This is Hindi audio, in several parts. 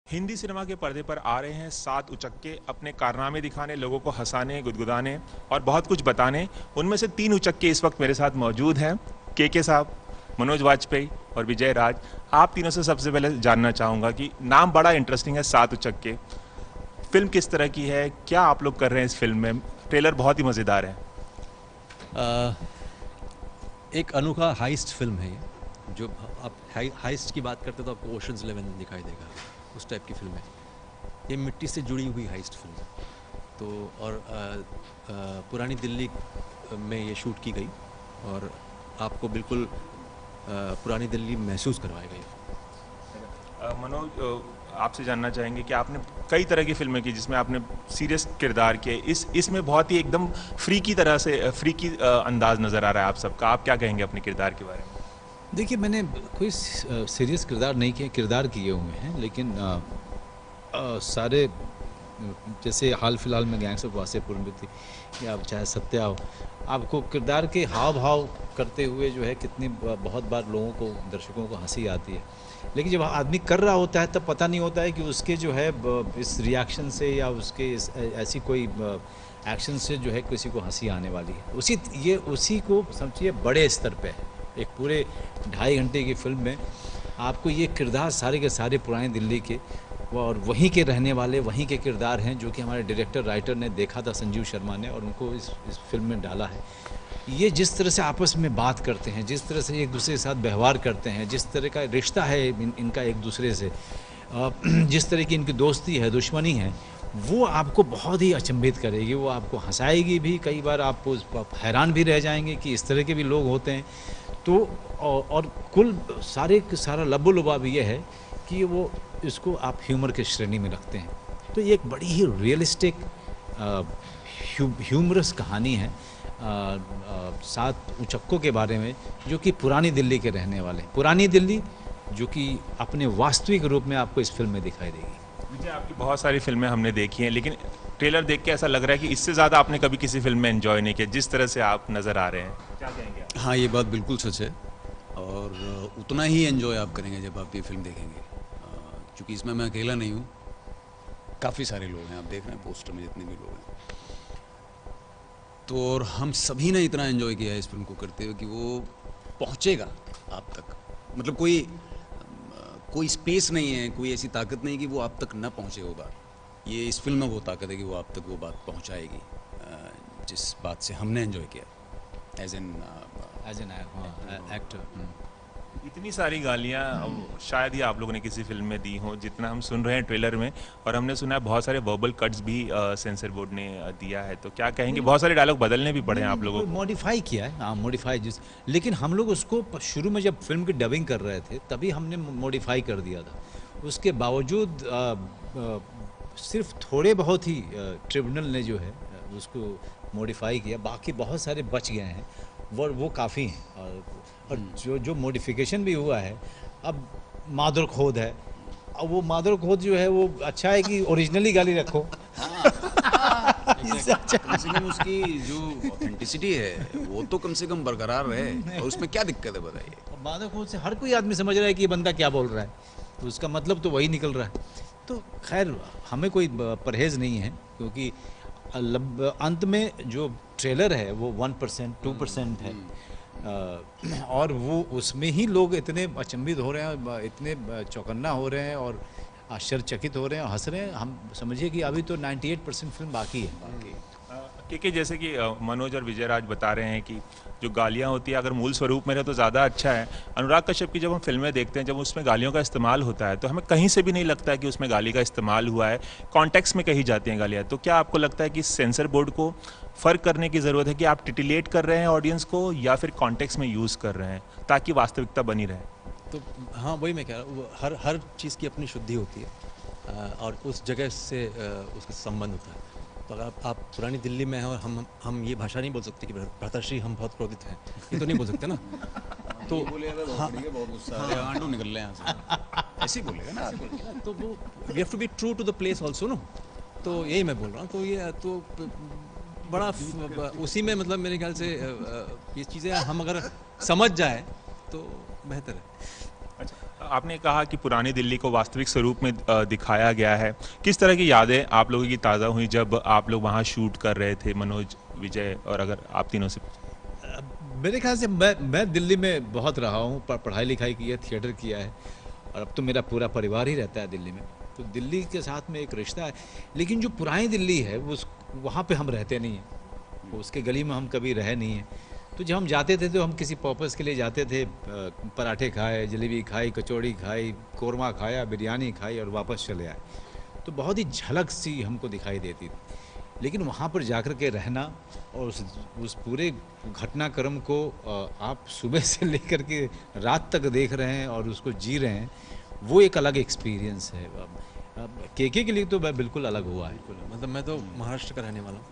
हिंदी सिनेमा के पर्दे पर आ रहे हैं 7 उचक्के अपने कारनामे दिखाने, लोगों को हंसाने, गुदगुदाने और बहुत कुछ बताने। उनमें से 3 उचक्के इस वक्त मेरे साथ मौजूद हैं। के साहब, मनोज वाजपेयी और विजय राज। आप तीनों से सबसे पहले जानना चाहूँगा कि नाम बड़ा इंटरेस्टिंग है, 7 उचक्के। फिल्म किस तरह की है, क्या आप लोग कर रहे हैं इस फिल्म में? ट्रेलर बहुत ही मज़ेदार है। एक अनोखा हाइस्ट फिल्म है ये। जो आप हाइस्ट की बात करते तो आपको ओशंस 11 दिखाई देगा, उस टाइप की फिल्म है ये। मिट्टी से जुड़ी हुई हाइस्ट फिल्म है। तो और पुरानी दिल्ली में ये शूट की गई और आपको बिल्कुल पुरानी दिल्ली महसूस करवाई गई। मनोज, आपसे जानना चाहेंगे कि आपने कई तरह की फिल्में की जिसमें आपने सीरियस किरदार किए। इसमें बहुत ही एकदम फ्री की तरह से अंदाज नज़र आ रहा है आप सबका। आप क्या कहेंगे अपने किरदार के बारे में? देखिए, मैंने कोई सीरियस किरदार नहीं किए, किरदार किए हुए हैं, लेकिन सारे जैसे हाल फिलहाल में गैंग्स ऑफ वासेपुर में थी, या आप चाहे सत्या हो, आपको किरदार के हाव भाव करते हुए जो है कितनी बहुत बार लोगों को, दर्शकों को हंसी आती है। लेकिन जब आदमी कर रहा होता है तब पता नहीं होता है कि उसके जो है इस रिएक्शन से या उसके ऐसी कोई एक्शन से जो है किसी को हंसी आने वाली है। उसी को समझिए बड़े स्तर पे है। एक पूरे 2.5 घंटे की फिल्म में आपको ये किरदार सारे के सारे पुरानी दिल्ली के और वहीं के रहने वाले, वहीं के किरदार हैं, जो कि हमारे डायरेक्टर राइटर ने देखा था, संजीव शर्मा ने, और उनको इस फिल्म में डाला है। ये जिस तरह से आपस में बात करते हैं, जिस तरह से एक दूसरे के साथ व्यवहार करते हैं, जिस तरह का रिश्ता है इनका एक दूसरे से, जिस तरह की इनकी दोस्ती है, दुश्मनी है, वो आपको बहुत ही अचंभित करेगी। वो आपको हंसाएगी भी, कई बार आप हैरान भी रह जाएंगे कि इस तरह के भी लोग होते हैं। तो और कुल सारा लबो-लुबाब ये है कि वो इसको आप ह्यूमर के श्रेणी में रखते हैं। तो ये एक बड़ी ही रियलिस्टिक ह्यूमरस कहानी है 7 उचक्कों के बारे में, जो कि पुरानी दिल्ली के रहने वाले, पुरानी दिल्ली जो कि अपने वास्तविक रूप में आपको इस फिल्म में दिखाई देगी। मुझे आपकी बहुत सारी फिल्में हमने देखी हैं, लेकिन ट्रेलर देख के ऐसा लग रहा है कि इससे ज़्यादा आपने कभी किसी फिल्म में एंजॉय नहीं किया, जिस तरह से आप नज़र आ रहे हैं। क्या कहेंगे आप? हाँ, ये बात बिल्कुल सच है और उतना ही एंजॉय आप करेंगे जब आप ये फिल्म देखेंगे। क्योंकि इसमें मैं अकेला नहीं हूँ, काफ़ी सारे लोग हैं, आप देख रहे हैं पोस्टर में जितने भी लोग हैं। तो और हम सभी ने इतना एंजॉय किया है इस फिल्म को करते हुए कि वो पहुँचेगा आप तक। मतलब कोई स्पेस नहीं है, कोई ऐसी ताकत नहीं कि वो आप तक न पहुँचे वो बात। ये इस फिल्म में वो ताकत है कि वो आप तक वो बात पहुँचाएगी, जिस बात से हमने एंजॉय किया एज एन एक्टर। इतनी सारी गालियाँ शायद ही आप लोगों ने किसी फिल्म में दी हों जितना हम सुन रहे हैं ट्रेलर में, और हमने सुना है बहुत सारे वर्बल कट्स भी सेंसर बोर्ड ने दिया है। तो क्या कहेंगे? बहुत सारे डायलॉग बदलने भी पड़े हैं आप लोगों को। मॉडिफाई किया है, हाँ, मॉडिफाई लेकिन हम लोग उसको शुरू में जब फिल्म की डबिंग कर रहे थे तभी हमने मॉडिफाई कर दिया था। उसके बावजूद सिर्फ थोड़े बहुत ही ट्रिब्यूनल ने जो है उसको मॉडिफाई किया, बाकी बहुत सारे बच गए हैं, वो काफ़ी हैं। और जो मॉडिफिकेशन भी हुआ है, अब मादर खोद है, अब वो मादर खोद जो है वो अच्छा है कि ओरिजिनली गाली रखो। इससे अच्छा कम से कम उसकी जो ऑथेंटिसिटी है वो तो कम से कम बरकरार रहे, और उसमें क्या दिक्कत है बताइए? मादर खोद से हर कोई आदमी समझ रहा है कि ये बंदा क्या बोल रहा है, तो उसका मतलब तो वही निकल रहा है। तो खैर, हमें कोई परहेज़ नहीं है, क्योंकि अंत में जो ट्रेलर है वो 1% 2% है, और वो उसमें ही लोग इतने अचंभित हो रहे हैं, इतने चौकन्ना हो रहे हैं और आश्चर्यचकित हो रहे हैं, हंस रहे हैं। हम समझिए कि अभी तो 98% फिल्म बाकी है। क्योंकि जैसे कि मनोज और विजय राज बता रहे हैं कि जो गालियाँ होती है अगर मूल स्वरूप में रहे तो ज़्यादा अच्छा है। अनुराग कश्यप की जब हम फिल्में देखते हैं, जब उसमें गालियों का इस्तेमाल होता है तो हमें कहीं से भी नहीं लगता है कि उसमें गाली का इस्तेमाल हुआ है, कॉन्टेक्स्ट में कही जाती हैं गालियाँ। तो क्या आपको लगता है कि सेंसर बोर्ड को फ़र्क करने की ज़रूरत है कि आप टिटिलेट कर रहे हैं ऑडियंस को या फिर कॉन्टेक्स्ट में यूज़ कर रहे हैं ताकि वास्तविकता बनी रहे? तो हाँ, वही मैं कह रहा हूँ, हर चीज़ की अपनी शुद्धि होती है और उस जगह से उसका संबंध होता है। तो अगर आप पुरानी दिल्ली में हैं और हम ये भाषा नहीं बोल सकते कि भ्राताश्री हम बहुत क्रोधित हैं, ये तो नहीं बोल सकते ना। तो बहुत गुस्सा आ रहा है, आंडू निकल रहे हैं यहाँ से, ऐसे ही बोलेगा ना। तो वो we have to be true to the place also no. तो यही मैं बोल रहा हूँ। तो ये तो बड़ा उसी में, मतलब मेरे ख्याल से ये चीज़ें हम अगर समझ जाए तो बेहतर है। अच्छा, आपने कहा कि पुरानी दिल्ली को वास्तविक स्वरूप में दिखाया गया है। किस तरह की यादें आप लोगों की ताज़ा हुई जब आप लोग वहाँ शूट कर रहे थे, मनोज, विजय, और अगर आप तीनों से? मेरे ख्याल से मैं दिल्ली में बहुत रहा हूँ, पढ़ाई लिखाई की है, थिएटर किया है, और अब तो मेरा पूरा परिवार ही रहता है दिल्ली में, तो दिल्ली के साथ में एक रिश्ता है। लेकिन जो पुरानी दिल्ली है वो वहाँ पे हम रहते नहीं हैं, उसके गली में हम कभी रहे नहीं हैं। तो जब हम जाते थे तो हम किसी पर्पज़ के लिए जाते थे, पराठे खाए, जलेबी खाई, कचौड़ी खाई, कोरमा खाया, बिरयानी खाई और वापस चले आए। तो बहुत ही झलक सी हमको दिखाई देती थी। लेकिन वहाँ पर जाकर के रहना और उस पूरे घटनाक्रम को आप सुबह से लेकर के रात तक देख रहे हैं और उसको जी रहे हैं, वो एक अलग एक्सपीरियंस है। अब केके के लिए तो मैं बिल्कुल अलग हुआ है। मतलब मैं तो महाराष्ट्र का रहने वाला हूँ,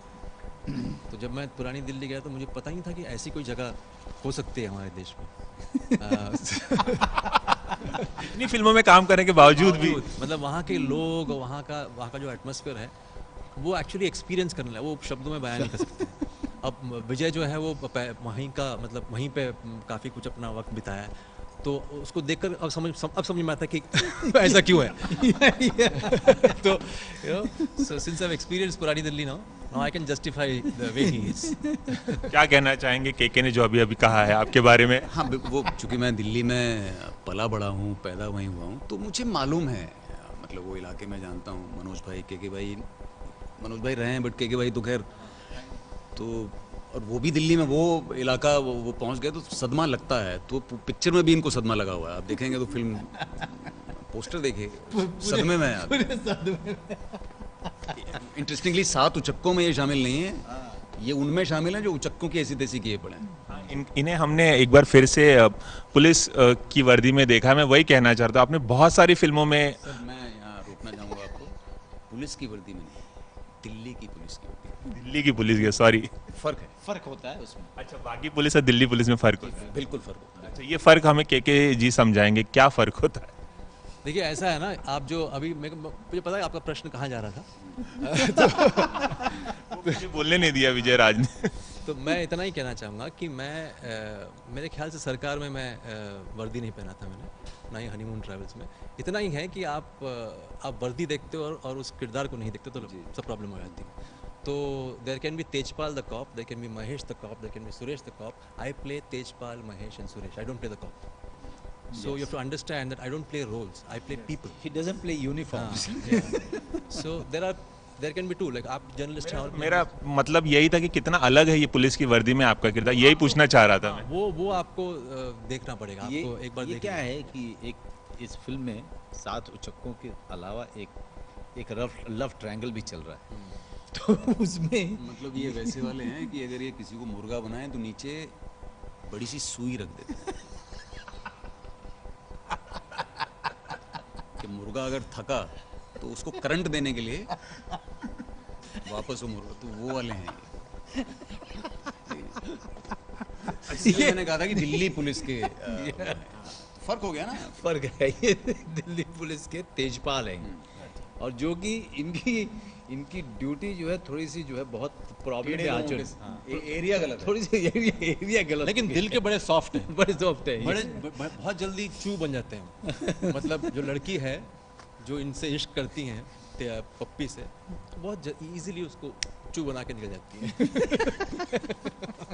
तो जब मैं पुरानी दिल्ली गया तो मुझे पता ही नहीं था कि ऐसी कोई जगह हो सकती है हमारे देश में। इतनी फिल्मों में काम करने के बावजूद भी मतलब वहाँ के लोग, वहाँ का जो एटमॉस्फेयर है वो एक्चुअली एक्सपीरियंस करना है, वो शब्दों में बयान नहीं कर सकते। अब विजय जो है वो वहीं का, मतलब वहीं पे काफ़ी कुछ अपना वक्त बिताया है, तो उसको देखकर अब समझ में आता है कि ऐसा क्यों है। तो so since I have experience पुरानी Delhi now I can justify the way he is. क्या कहना चाहेंगे केके ने जो अभी अभी कहा है आपके बारे में? हाँ, वो चूँकि मैं दिल्ली में पला बड़ा हूँ, पैदा वहीं हुआ हूँ, तो मुझे मालूम है, मतलब वो इलाके में जानता हूँ। मनोज भाई रहे हैं, बट केके भाई तो खैर, तो और वो भी दिल्ली में वो इलाका वो पहुंच गए तो सदमा लगता है। तो पिक्चर में भी इनको सदमा लगा हुआ है, आप देखेंगे तो फिल्म पोस्टर देखिए, सदमे में है। इंटरेस्टिंगली 7 उचक्कों में ये शामिल नहीं है, ये उनमें शामिल हैं जो उचक्कों की ऐसी तैसी किए पड़े हैं। इन्हें हमने एक बार फिर से पुलिस की वर्दी में देखा। मैं वही कहना चाहता हूँ, आपने बहुत सारी फिल्मों में। सर मैं यहाँ रोकना चाहूँगा आपको, पुलिस की वर्दी में नहीं, दिल्ली की पुलिस की वर्दी। दिल्ली की पुलिस की, सॉरी, फ़र्क होता है उसमें। अच्छा, बाकी पुलिस और दिल्ली पुलिस में फ़र्क होता है। बिल्कुल फ़र्क होता है। अच्छा, ये फ़र्क हमें केके जी समझाएंगे, क्या फ़र्क होता है? देखिए ऐसा है ना, आप जो अभी मुझे पता है आपका प्रश्न कहाँ जा रहा था। मुझे बोलने नहीं दिया विजय राज ने। तो मैं इतना ही कहना चाहूँगा कि मेरे ख्याल से सरकार में मैं वर्दी नहीं पहना था मैंने, ना ही हनीमून ट्रैवल्स में। इतना ही है कि आप वर्दी देखते हो और उस किरदार को नहीं देखते तो सब प्रॉब्लम हो जाती है। तो there can be Tejpal the cop, there can be Mahesh the cop, there can be Suresh the cop. I play Tejpal, Mahesh and Suresh, I don't play the cop. So you have to understand that I don't play roles, I play people. He doesn't play uniforms. So there can be two, like आप जर्नलिस्ट हैं और मेरा मतलब यही था कि कितना अलग है ये पुलिस की वर्दी में आपका किरदार, यही पूछना चाह रहा था मैं। वो आपको देखना पड़ेगा, आपको एक बार ये क्या देखना। है कि एक इस फिल्म में 7 उचक्कों के अलावा एक लव ट्रायंगल भी चल रहा है। तो उसमें मतलब ये वैसे वाले हैं कि अगर ये किसी को मुर्गा बनाए तो नीचे बड़ी सी सुई रख देते हैं कि मुर्गा अगर थका तो उसको करंट देने के लिए वापस वो मुर्गा, तो वो वाले हैं ये। मैंने कहा था कि दिल्ली पुलिस के फर्क हो गया ना। फर्क है, ये दिल्ली पुलिस के तेजपाल हैं, और जो कि इनकी ड्यूटी जो है थोड़ी सी जो है बहुत प्रॉब्लम में आचरण, एरिया गलत है। थोड़ी सी एरिया गलत, लेकिन दिल के बड़े सॉफ्ट हैं, बड़े सॉफ्ट है। बहुत जल्दी चू बन जाते हैं। मतलब जो लड़की है जो इनसे इश्क करती हैं पप्पी से, तो बहुत इजीली उसको चू बना के निकल जाती है।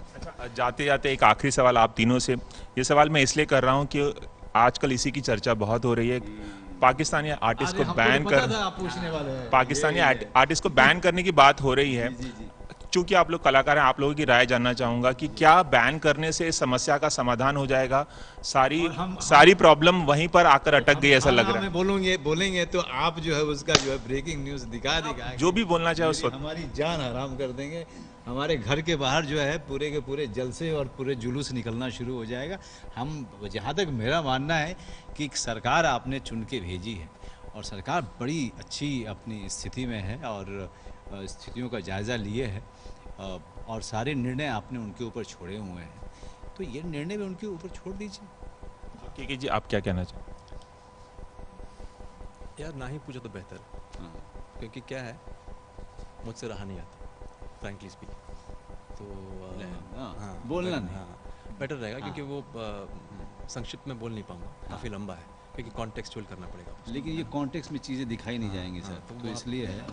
अच्छा, जाते जाते एक आखिरी सवाल आप तीनों से, ये सवाल मैं इसलिए कर रहा हूँ कि आजकल इसी की चर्चा बहुत हो रही है। पाकिस्तानी आर्टिस्ट को बैन कर पाकिस्तानी आर्टिस्ट को बैन करने की बात हो रही है। चूंकि आप लोग कलाकार हैं, आप लोगों की राय जानना चाहूंगा कि क्या बैन करने से इस समस्या का समाधान हो जाएगा? सारी प्रॉब्लम वहीं पर आकर अटक गई ऐसा लग रहा है। बोलेंगे तो आप जो है उसका जो है ब्रेकिंग न्यूज दिखा देगा, जो भी बोलना चाहे उस वक्त। हमारी जान हराम कर देंगे। हमारे घर के बाहर जो है पूरे के पूरे जलसे और पूरे जुलूस निकलना शुरू हो जाएगा। हम, जहाँ तक मेरा मानना है कि सरकार आपने चुन के भेजी है और सरकार बड़ी अच्छी अपनी स्थिति में है और स्थितियों का जायज़ा लिए है और सारे निर्णय आपने उनके ऊपर छोड़े हुए हैं, तो ये निर्णय भी उनके ऊपर छोड़ दीजिए। केके जी, आप क्या कहना चाहें? यार ना ही पूछो तो बेहतर, क्योंकि क्या है, मुझसे रहा नहीं आता फ्रैंकली स्पीक। तो बोलना नहीं, बेटर रहेगा, क्योंकि वो संक्षिप्त में बोल नहीं पाऊंगा, काफ़ी लंबा है क्योंकि कॉन्टेक्चुअल करना पड़ेगा। लेकिन ये कॉन्टेक्स्ट में चीज़ें दिखाई नहीं जाएंगी सर, तो तो वो इसलिए है।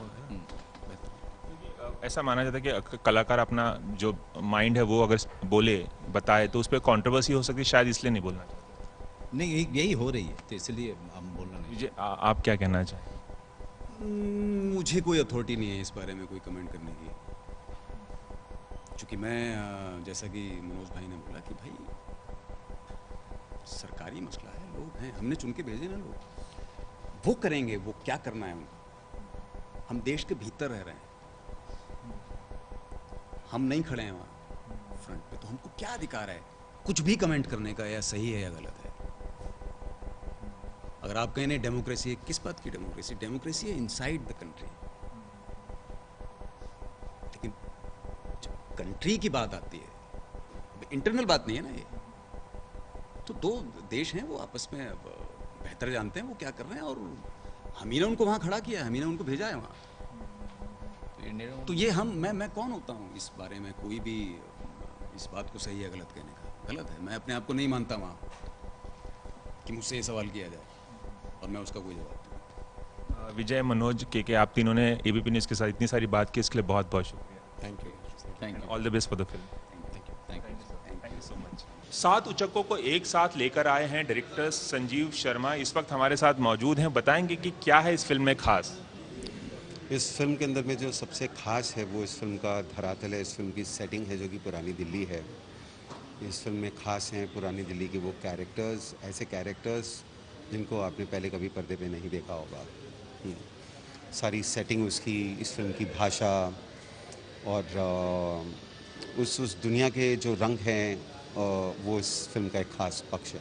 ऐसा माना जाता है कि कलाकार अपना जो माइंड है वो अगर बोले बताए तो उस पर कंट्रोवर्सी हो सकती है, शायद इसलिए नहीं बोलना चाहते। नहीं, यही हो रही है, तो इसलिए हम बोलना नहीं। विजय, आप क्या कहना चाहें? मुझे कोई अथॉरिटी नहीं है इस बारे में कोई कमेंट करने की, क्योंकि मैं जैसा कि मनोज भाई ने बोला कि भाई सरकारी मसला है, लोग हैं, हमने चुन के भेजे ना लोग, वो करेंगे, वो क्या करना है उनको। हम देश के भीतर रह रहे हैं, हम नहीं खड़े हैं वहाँ फ्रंट पे, तो हमको क्या अधिकार है कुछ भी कमेंट करने का, या सही है या गलत है। अगर आप कहें नहीं डेमोक्रेसी है, किस बात की डेमोक्रेसी? डेमोक्रेसी है इनसाइड द कंट्री, लेकिन जब कंट्री की बात आती है, इंटरनल बात नहीं है ना ये, तो दो देश हैं वो आपस में बेहतर जानते हैं वो क्या कर रहे हैं, और हम ही ने उनको वहाँ खड़ा किया है, हम ही ने उनको भेजा है वहाँ। तो ये मैं कौन होता हूँ इस बारे में कोई भी इस बात को सही या गलत कहने का? गलत है, मैं अपने आप को नहीं मानता वहाँ कि मुझसे ये सवाल किया जाए और मैं उसका कोई जवाब दूँ। विजय, मनोज, के आप तीनों ने एबीपी न्यूज़ के साथ इतनी सारी बात की, इसके लिए बहुत बहुत शुक्रिया। Thank you, thank you, all the best for the film. Thank you. Thank you so much. 7 उचक्कों को एक साथ लेकर आए हैं डायरेक्टर संजीव शर्मा, इस वक्त हमारे साथ मौजूद हैं। बताएंगे कि क्या है इस फिल्म में खास। इस फिल्म के अंदर में जो सबसे खास है वो इस फिल्म का धरातल है, इस फिल्म की सेटिंग है जो कि पुरानी दिल्ली है। इस फिल्म में खास हैं पुरानी दिल्ली के वो कैरेक्टर्स, ऐसे कैरेक्टर्स जिनको आपने पहले कभी पर्दे पे नहीं देखा होगा। सारी सेटिंग उसकी, इस फिल्म की भाषा और उस दुनिया के जो रंग हैं वो इस फिल्म का एक खास पक्ष है।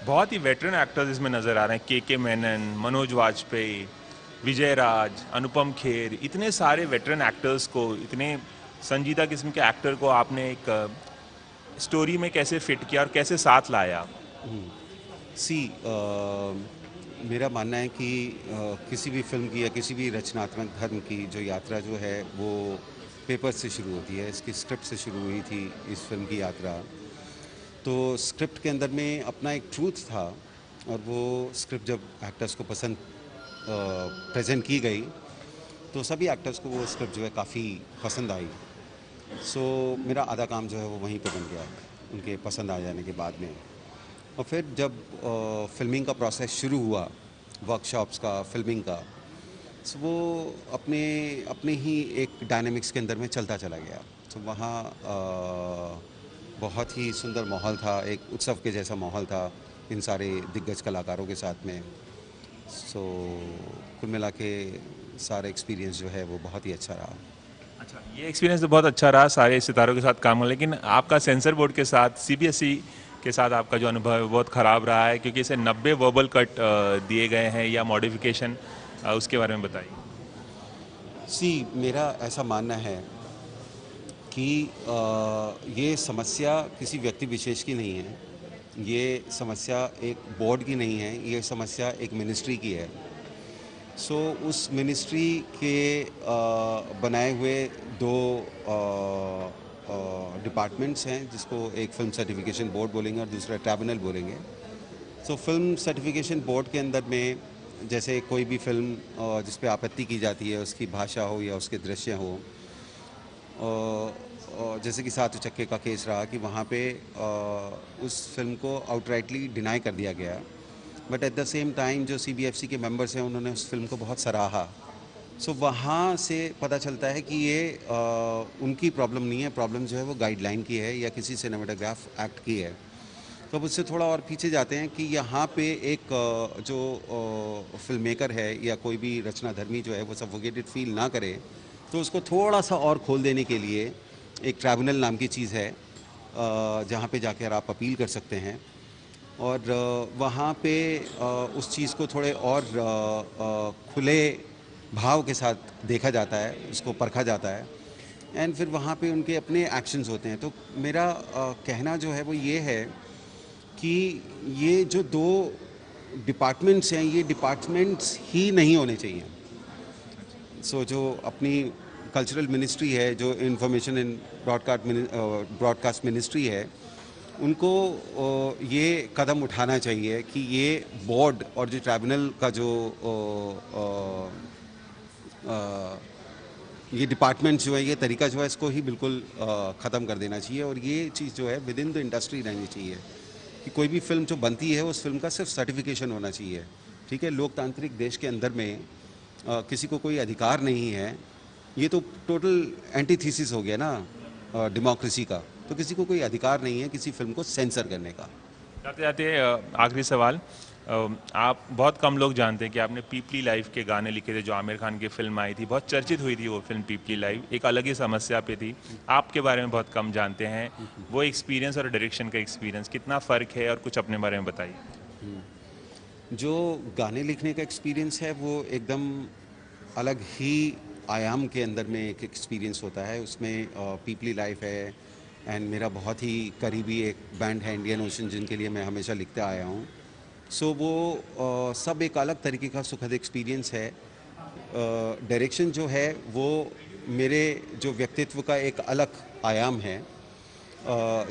बहुत ही वेटरन एक्टर्स इसमें नज़र आ रहे हैं, के मेनन, मनोज वाजपेयी, विजय राज, अनुपम खेर, इतने सारे वेटरन एक्टर्स को, इतने संजीदा किस्म के एक्टर को आपने एक स्टोरी में कैसे फिट किया और कैसे साथ लाया? मेरा मानना है कि किसी भी फिल्म की या किसी भी रचनात्मक धर्म की जो यात्रा जो है वो पेपर से शुरू होती है। इसकी स्क्रिप्ट से शुरू हुई थी इस फिल्म की यात्रा। तो स्क्रिप्ट के अंदर में अपना एक ट्रूथ था, और वो स्क्रिप्ट जब एक्टर्स को पसंद प्रेजेंट की गई तो सभी एक्टर्स को वो स्क्रिप्ट जो है काफ़ी पसंद आई। सो मेरा आधा काम जो है वो वहीं पे बन गया उनके पसंद आ जाने के बाद में। और फिर जब फिल्मिंग का प्रोसेस शुरू हुआ, वर्कशॉप्स का, फिल्मिंग का, सो वो अपने अपने ही एक डायनेमिक्स के अंदर में चलता चला गया। तो वहाँ बहुत ही सुंदर माहौल था, एक उत्सव के जैसा माहौल था इन सारे दिग्गज कलाकारों के साथ में। सो कुल मिला के सारा एक्सपीरियंस जो है वो बहुत ही अच्छा रहा। अच्छा, ये एक्सपीरियंस तो बहुत अच्छा रहा सारे सितारों के साथ काम करना, लेकिन आपका सेंसर बोर्ड के साथ, सीबीएसई के साथ आपका जो अनुभव है बहुत ख़राब रहा है, क्योंकि इसे 90 वर्बल कट दिए गए हैं या मॉडिफिकेशन, उसके बारे में बताइए। मेरा ऐसा मानना है कि ये समस्या किसी व्यक्ति विशेष की नहीं है, ये समस्या एक बोर्ड की नहीं है, ये समस्या एक मिनिस्ट्री की है। सो उस मिनिस्ट्री के बनाए हुए 2 डिपार्टमेंट्स हैं, जिसको एक फिल्म सर्टिफिकेशन बोर्ड बोलेंगे और दूसरा ट्राइब्यूनल बोलेंगे। सो फिल्म सर्टिफिकेशन बोर्ड के अंदर में जैसे कोई भी फिल्म जिस पे आपत्ति की जाती है, उसकी भाषा हो या उसके दृश्य हो, जैसे कि 7 उचक्के का केस रहा कि वहाँ पे उस फिल्म को आउटराइटली डिनाई कर दिया गया, but at the same time जो सीबीएफसी के मेंबर्स हैं उन्होंने उस फिल्म को बहुत सराहा। सो वहाँ से पता चलता है कि ये उनकी प्रॉब्लम नहीं है, प्रॉब्लम जो है वो गाइडलाइन की है या किसी सिनेमेटोग्राफ एक्ट की है। तो अब उससे थोड़ा और पीछे जाते हैं कि यहाँ पे एक जो फिल्म मेकर है या कोई भी रचनाधर्मी जो है वो सफोकेटेड फील ना करे, तो उसको थोड़ा सा और खोल देने के लिए एक ट्राइब्यूनल नाम की चीज़ है जहाँ पे जाकर आप अपील कर सकते हैं, और वहाँ पे उस चीज़ को थोड़े और खुले भाव के साथ देखा जाता है, उसको परखा जाता है, एंड फिर वहाँ पे उनके अपने एक्शंस होते हैं। तो मेरा कहना जो है वो ये है कि ये जो 2 डिपार्टमेंट्स हैं, ये डिपार्टमेंट्स ही नहीं होने चाहिए। सो जो अपनी कल्चरल मिनिस्ट्री है, जो इंफॉर्मेशन एंड ब्रॉडकास्ट मिनिस्ट्री है, उनको ये कदम उठाना चाहिए कि ये बोर्ड और जो ट्राइब्यूनल का जो ये डिपार्टमेंट जो है, ये तरीका जो है, इसको ही बिल्कुल ख़त्म कर देना चाहिए। और ये चीज़ जो है विद इन द इंडस्ट्री रहनी चाहिए कि कोई भी फिल्म जो बनती है उस फिल्म का सिर्फ सर्टिफिकेशन होना चाहिए। ठीक है, लोकतांत्रिक देश के अंदर में किसी को कोई अधिकार नहीं है। ये तो टोटल एंटीथीसिस हो गया ना डेमोक्रेसी का। तो किसी को कोई अधिकार नहीं है किसी फिल्म को सेंसर करने का। जाते जाते आखिरी सवाल, आप बहुत कम लोग जानते हैं कि आपने पीपली लाइफ के गाने लिखे थे, जो आमिर खान की फिल्म आई थी, बहुत चर्चित हुई थी वो फिल्म पीपली लाइफ, एक अलग ही समस्या पे थी। आपके बारे में बहुत कम जानते हैं, वो एक्सपीरियंस और डायरेक्शन का एक्सपीरियंस कितना फ़र्क है, और कुछ अपने बारे में बताइए। जो गाने लिखने का एक्सपीरियंस है वो एकदम अलग ही आयाम के अंदर में एक एक्सपीरियंस होता है। उसमें पीपली लाइफ है, एंड मेरा बहुत ही करीबी एक बैंड है इंडियन ओशन, जिनके लिए मैं हमेशा लिखते आया हूँ। सो वो सब एक अलग तरीके का सुखद एक्सपीरियंस है। डायरेक्शन जो है वो मेरे जो व्यक्तित्व का एक अलग आयाम है,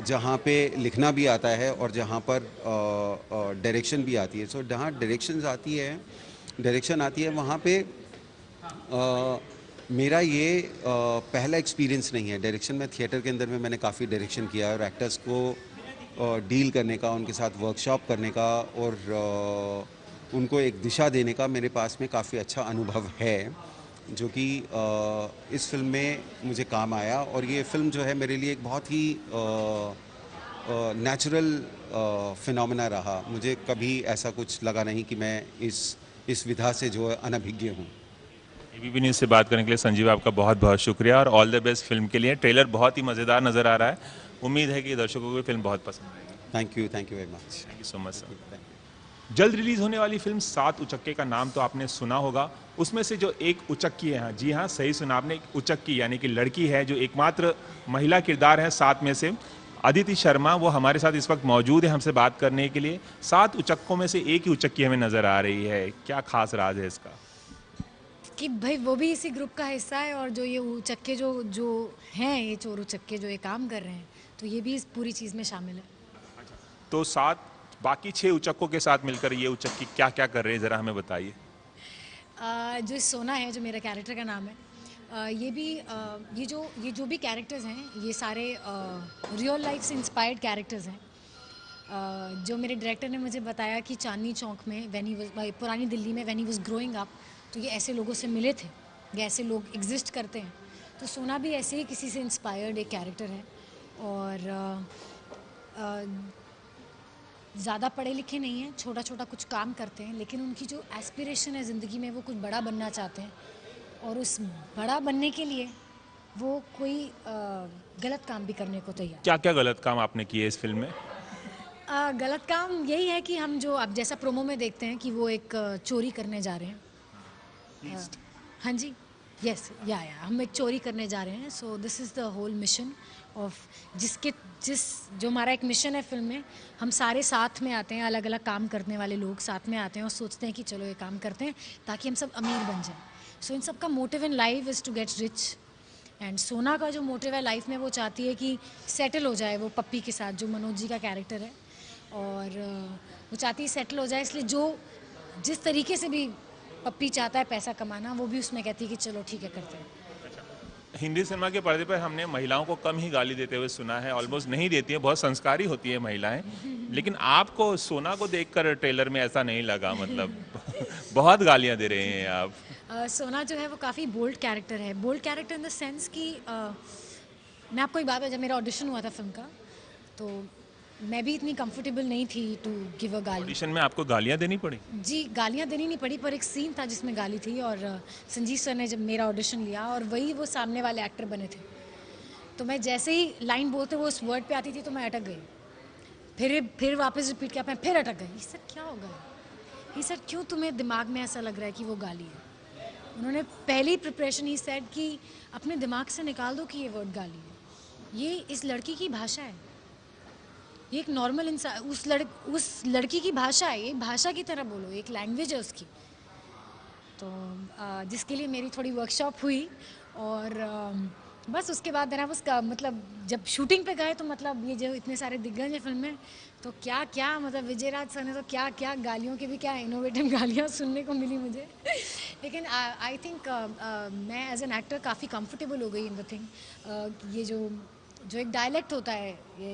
जहाँ पे लिखना भी आता है और जहाँ पर डायरेक्शन भी आती है। सो जहाँ डायरेक्शन आती है वहाँ पे मेरा ये पहला एक्सपीरियंस नहीं है डायरेक्शन में। थिएटर के अंदर में मैंने काफ़ी डायरेक्शन किया है, और एक्टर्स को डील करने का, उनके साथ वर्कशॉप करने का और उनको एक दिशा देने का मेरे पास में काफ़ी अच्छा अनुभव है, जो कि इस फिल्म में मुझे काम आया। और ये फिल्म जो है मेरे लिए एक बहुत ही नेचुरल फिनोमेना रहा। मुझे कभी ऐसा कुछ लगा नहीं कि मैं इस विधा से जो है अनभिज्ञ हूँ। एबीपी न्यूज़ से बात करने के लिए संजीव, आपका बहुत बहुत शुक्रिया, और ऑल द बेस्ट फिल्म के लिए। ट्रेलर बहुत ही मज़ेदार नज़र आ रहा है, उम्मीद है कि दर्शकों को भी फिल्म बहुत पसंद आएगी। Thank you very much. Thank you so much sir. जल्द रिलीज होने वाली फिल्म 7 उचक्के का नाम तो आपने सुना होगा। उसमें से जो एक उचक्की है, जी हाँ सही सुना आपने, एक उचक्की यानी कि लड़की है, जो एकमात्र महिला किरदार है 7 में से, अदिति शर्मा, वो हमारे साथ इस वक्त मौजूद है हमसे बात करने के लिए। 7 उचक्कों में से एक ही उचक्की हमें नज़र आ रही है, क्या खास राज है इसका? कि भाई वो भी इसी ग्रुप का हिस्सा है, और जो ये उचक्के जो हैं, ये चोर उचक्के जो ये काम कर रहे हैं, तो ये भी इस पूरी चीज़ में शामिल है। तो 7 बाकी 6 उचक्कों के साथ मिलकर ये उचक्की क्या क्या कर रहे हैं, ज़रा हमें बताइए। जो सोना है, जो मेरा कैरेक्टर का नाम है, ये जो भी कैरेक्टर्स हैं, ये सारे रियल लाइफ से इंस्पायर्ड कैरेक्टर्स हैं। जो मेरे डायरेक्टर ने मुझे बताया कि चांदनी चौक में पुरानी दिल्ली में when he was growing up, तो ये ऐसे लोगों से मिले थे, ये ऐसे लोग एग्जिस्ट करते हैं। तो सोना भी ऐसे ही किसी से इंस्पायर्ड एक कैरेक्टर है, और ज़्यादा पढ़े लिखे नहीं हैं, छोटा छोटा कुछ काम करते हैं, लेकिन उनकी जो एस्पिरेशन है ज़िंदगी में, वो कुछ बड़ा बनना चाहते हैं, और उस बड़ा बनने के लिए वो कोई गलत काम भी करने को तैयार। क्या क्या गलत काम आपने किए इस फिल्म में? गलत काम यही है कि हम जो अब जैसा प्रोमो में देखते हैं कि वो एक चोरी करने जा रहे हैं। हाँ जी, यस, या हम एक चोरी करने जा रहे हैं। So this is the whole mission of जो हमारा एक मिशन है फिल्म में। हम सारे साथ में आते हैं, अलग अलग काम करने वाले लोग साथ में आते हैं और सोचते हैं कि चलो ये काम करते हैं ताकि हम सब अमीर बन जाएं। सो इन सब का motive in life is to get rich, and सोना का जो मोटिव है लाइफ में, वो चाहती है कि सेटल हो जाए वो पप्पी के साथ, जो मनोज जी का कैरेक्टर है, और वो चाहती है सेटल हो जाए। इसलिए जो जिस तरीके से भी पप्पी चाहता है पैसा कमाना, वो भी उसमें कहती है कि चलो ठीक है करते हैं। हिंदी सिनेमा के पर्दे पर हमने महिलाओं को कम ही गाली देते हुए सुना है, ऑलमोस्ट नहीं देती है, बहुत संस्कारी होती है महिलाएं, लेकिन आपको सोना को देखकर ट्रेलर में ऐसा नहीं लगा, मतलब बहुत गालियां दे रहे हैं आप। सोना जो है वो काफ़ी बोल्ड कैरेक्टर है, bold character in the sense कि मैं आपको एक बात है, जब मेरा ऑडिशन हुआ था फिल्म का, तो मैं भी इतनी कंफर्टेबल नहीं थी टू गिव अ गाली। ऑडिशन में आपको गालियां देनी पड़ी? जी, गालियाँ देनी नहीं पड़ी, पर एक सीन था जिसमें गाली थी, और संजीव सर ने जब मेरा ऑडिशन लिया और वही वो सामने वाले एक्टर बने थे, तो मैं जैसे ही लाइन बोलते वो उस वर्ड पे आती थी तो मैं अटक गई, फिर वापस रिपीट किया, मैं फिर अटक गई। ये सर क्या हो गया, ये सर क्यों तुम्हें दिमाग में ऐसा लग रहा है कि वो गाली है? उन्होंने पहली प्रिपरेशन ही सेड कि अपने दिमाग से निकाल दो कि ये वर्ड गाली है, ये इस लड़की की भाषा है, ये एक नॉर्मल इंसान, उस लड़की की भाषा है, ये भाषा की तरह बोलो, एक लैंग्वेज है उसकी। तो जिसके लिए मेरी थोड़ी वर्कशॉप हुई, और बस उसके बाद देना उसका मतलब जब शूटिंग पे गए तो मतलब ये जो इतने सारे दिग्गज हैं फिल्म में, तो क्या क्या मतलब विजय राज सर ने तो क्या क्या गालियों की भी क्या इनोवेटिव गालियाँ सुनने को मिली मुझे। लेकिन आई थिंक मैं एज एन एक्टर काफ़ी कंफर्टेबल हो गई इन द थिंग। ये जो जो एक डायलेक्ट होता है, ये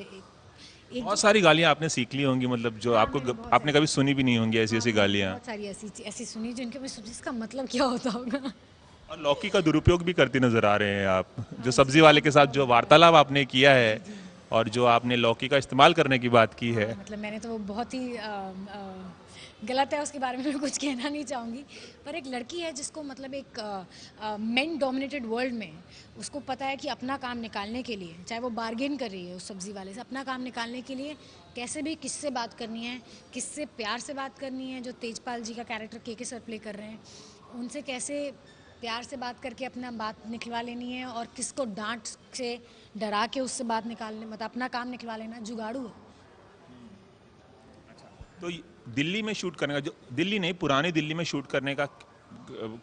एक बहुत सारी गालियाँ आपने सीख ली होंगी, मतलब जो हाँ, आपको मैंने बहुत आपने सारी कभी सुनी भी नहीं होंगी ऐसी हाँ, ऐसी मैंने गालियाँ। बहुत सारी ऐसी ऐसी सुनी जिनके मैं सोची इसका मतलब क्या होता होगा। और लौकी का दुरुपयोग भी करती नजर आ रहे हैं आप, जो हाँ सब्जी जी, वाले के साथ बहुत जो ज़्यादा। वार्तालाप आपने किया है जी जी। और जो आपने लौकी का इस्तेमाल करने की बात की है। हाँ, मतलब मैंने तो वो बहुत ही गलत है, उसके बारे में मैं कुछ कहना नहीं चाहूँगी। पर एक लड़की है जिसको मतलब एक मेन डोमिनेटेड वर्ल्ड में उसको पता है कि अपना काम निकालने के लिए, चाहे वो बार्गेन कर रही है उस सब्ज़ी वाले से, अपना काम निकालने के लिए कैसे भी किससे बात करनी है, किससे प्यार से बात करनी है, जो तेजपाल जी का कैरेक्टर के सर प्ले कर रहे हैं, उनसे कैसे प्यार से बात करके अपना बात निकलवा लेनी है, और किसको डांट से डरा के उससे बात निकालने मतलब अपना काम निकलवा लेना, जुगाड़ू है। तो दिल्ली में शूट करने का, जो दिल्ली नहीं पुरानी दिल्ली में शूट करने का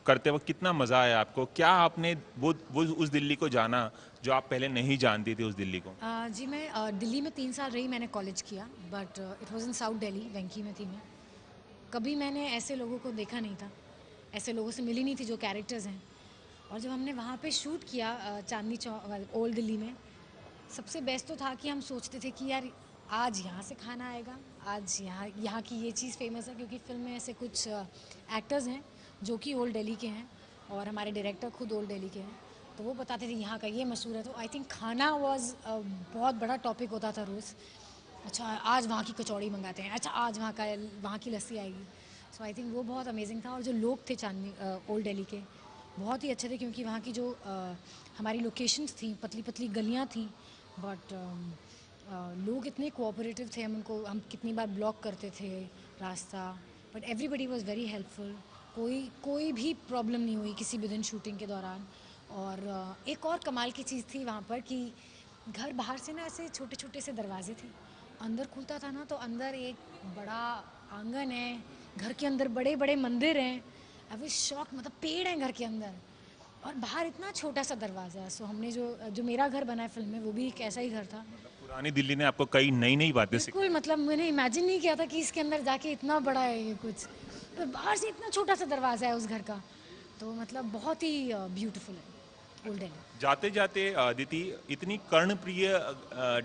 करते वक्त कितना मज़ा आया आपको? क्या आपने वो उस दिल्ली को जाना जो आप पहले नहीं जानती थी उस दिल्ली को? जी मैं दिल्ली में 3 साल रही, मैंने कॉलेज किया, but it was in south Delhi, Venky में थी मैं। कभी मैंने ऐसे लोगों को देखा नहीं था, ऐसे लोगों से मिली नहीं थी जो कैरेक्टर्स हैं। और जब हमने वहाँ पे शूट किया चांदनी चौक ओल्ड दिल्ली में, सबसे बेस्ट तो था कि हम सोचते थे कि यार आज यहाँ से खाना आएगा, आज यहाँ यहाँ की ये चीज़ फेमस है, क्योंकि फिल्म में ऐसे कुछ एक्टर्स हैं जो कि ओल्ड दिल्ली के हैं और हमारे डायरेक्टर खुद ओल्ड दिल्ली के हैं, तो वो बताते थे यहाँ का ये मशहूर है। तो आई थिंक खाना वाज बहुत बड़ा टॉपिक होता था रोज़। अच्छा आज वहाँ की कचौड़ी मंगाते हैं, अच्छा आज वहाँ की लस्सी आएगी। सो आई थिंक वो बहुत अमेजिंग था। और जो लोग थे चांदनी ओल्ड दिल्ली के, बहुत ही अच्छे थे, क्योंकि वहाँ की जो हमारी लोकेशंस थी, पतली पतली गलियाँ थी, बट लोग इतने कोऑपरेटिव थे, हम कितनी बार ब्लॉक करते थे रास्ता, but everybody was very helpful. कोई कोई भी प्रॉब्लम नहीं हुई किसी भी दिन शूटिंग के दौरान। और एक और कमाल की चीज़ थी वहाँ पर कि घर बाहर से ना ऐसे छोटे छोटे से दरवाजे थे, अंदर खुलता था ना तो अंदर एक बड़ा आंगन है, घर के अंदर बड़े बड़े मंदिर हैं। आई वाज शॉक, मतलब पेड़ हैं घर के अंदर और बाहर इतना छोटा सा दरवाज़ा है। सो हमने जो जो मेरा घर बना है फिल्म में, वो भी एक ऐसा ही घर था। पुरानी दिल्ली ने आपको कई नई नई बातें बिल्कुल, मतलब मैंने इमेजिन नहीं किया था कि इसके अंदर जाके इतना बड़ा है ये कुछ, तो बाहर से इतना छोटा सा दरवाज़ा है उस घर का, तो मतलब बहुत ही ब्यूटीफुल है ओल्ड दिल्ली। जाते जाते अदिति, इतनी कर्णप्रिय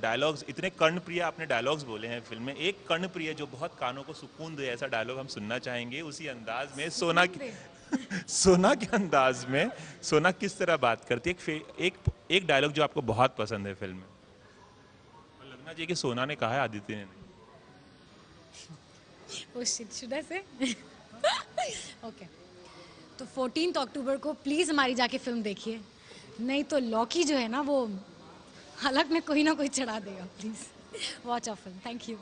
डायलॉग्स, इतने कर्णप्रिय आपने डायलॉग्स बोले हैं फिल्म में, एक कर्णप्रिय जो बहुत कानों को सुकून दे ऐसा डायलॉग हम सुनना चाहेंगे उसी अंदाज में, सोना की सोना के अंदाज में। सोना किस तरह बात करती है? एक डायलॉग जो आपको बहुत पसंद है फिल्म में, और लगना चाहिए कि सोना ने कहा है, आदित्य ने नहीं। ओह शिट, शुड आई से? ओके, तो 14 अक्टूबर को प्लीज़ हमारी जाके फिल्म देखिए, नहीं तो लौकी जो है ना वो हलक में कोई ना कोई चढ़ा देगा। Please watch our film. Thank you.